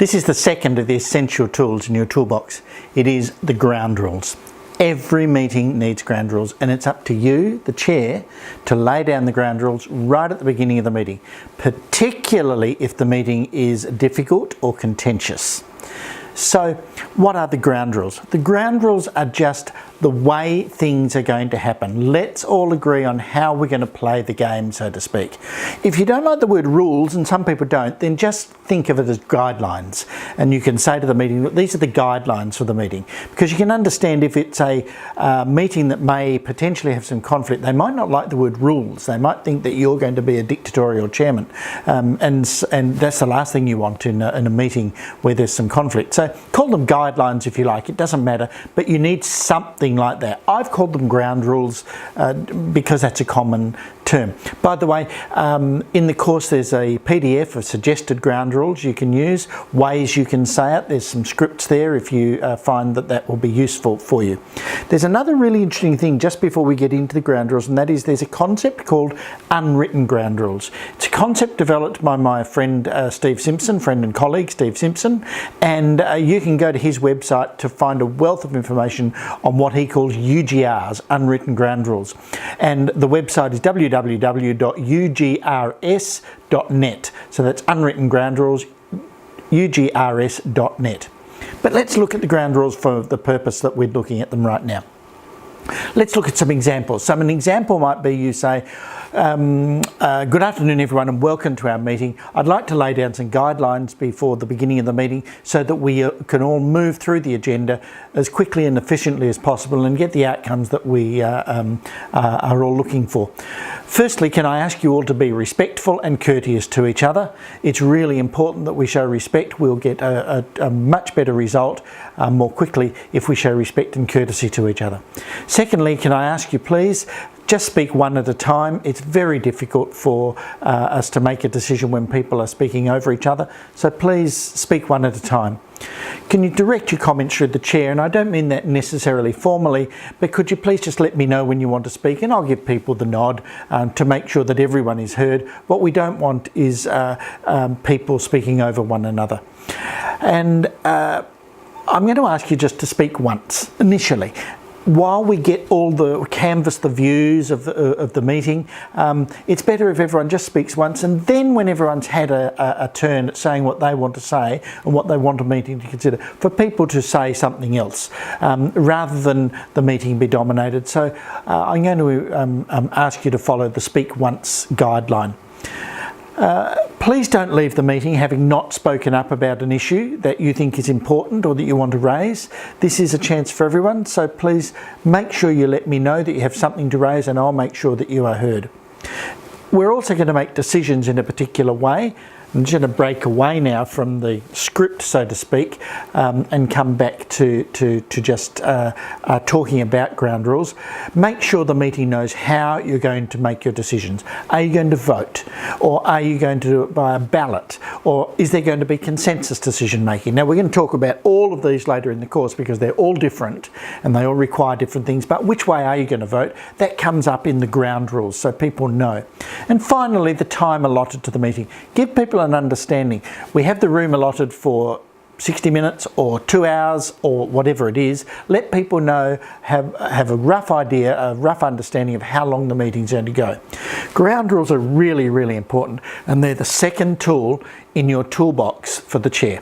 This is the second of the essential tools in your toolbox. It is the ground rules. Every meeting needs ground rules, and it's up to you, the chair, to lay down the ground rules right at the beginning of the meeting, particularly if the meeting is difficult or contentious. So what are the ground rules? The ground rules are just the way things are going to happen. Let's all agree on how we're going to play the game, so to speak. If you don't like the word rules, and some people don't, then just think of it as guidelines. And you can say to the meeting, look, these are the guidelines for the meeting. Because you can understand if it's a meeting that may potentially have some conflict, they might not like the word rules. They might think that you're going to be a dictatorial chairman. And that's the last thing you want in a meeting where there's some conflict. So call them guidelines if you like, it doesn't matter, but you need something like that. I've called them ground rules because that's a common term. By the way, in the course there's a PDF of suggested ground rules you can use, ways you can say it. There's some scripts there if you find that that will be useful for you. There's another really interesting thing just before we get into the ground rules, and that is there's a concept called unwritten ground rules. It's a concept developed by my friend Steve Simpson, friend and colleague Steve Simpson, and you can go to his website to find a wealth of information on what he calls UGRs, unwritten ground rules. And the website is www.ugrs.net. So that's unwritten ground rules, ugrs.net. But let's look at the ground rules for the purpose that we're looking at them right now. Let's look at some examples. So an example might be you say, good afternoon everyone and welcome to our meeting. I'd like to lay down some guidelines before the beginning of the meeting so that we can all move through the agenda as quickly and efficiently as possible and get the outcomes that we are all looking for. Firstly, can I ask you all to be respectful and courteous to each other? It's really important that we show respect. We'll get a much better result more quickly if we show respect and courtesy to each other. Secondly, can I ask you please, just speak one at a time. It's very difficult for us to make a decision when people are speaking over each other, so please speak one at a time. Can you direct your comments through the chair? And I don't mean that necessarily formally, but could you please just let me know when you want to speak, and I'll give people the nod to make sure that everyone is heard. What we don't want is people speaking over one another. And I'm going to ask you just to speak once initially. While we get all the canvass the views of the meeting, it's better if everyone just speaks once, and then when everyone's had a turn at saying what they want to say and what they want a meeting to consider, for people to say something else rather than the meeting be dominated. So I'm going to ask you to follow the speak once guideline. Please don't leave the meeting having not spoken up about an issue that you think is important or that you want to raise. This is a chance for everyone, so please make sure you let me know that you have something to raise, and I'll make sure that you are heard. We're also going to make decisions in a particular way. I'm just going to break away now from the script, so to speak, and come back to just talking about ground rules. Make sure the meeting knows how you're going to make your decisions. Are you going to vote? Or are you going to do it by a ballot? Or is there going to be consensus decision making? Now, we're going to talk about all of these later in the course because they're all different and they all require different things. But which way are you going to vote? That comes up in the ground rules so people know. And finally, the time allotted to the meeting. Give people an understanding. We have the room allotted for 60 minutes or 2 hours or whatever it is. Let people know, have a rough idea, a rough understanding of how long the meeting's going to go. Ground rules are really, really important, and they're the second tool in your toolbox for the chair.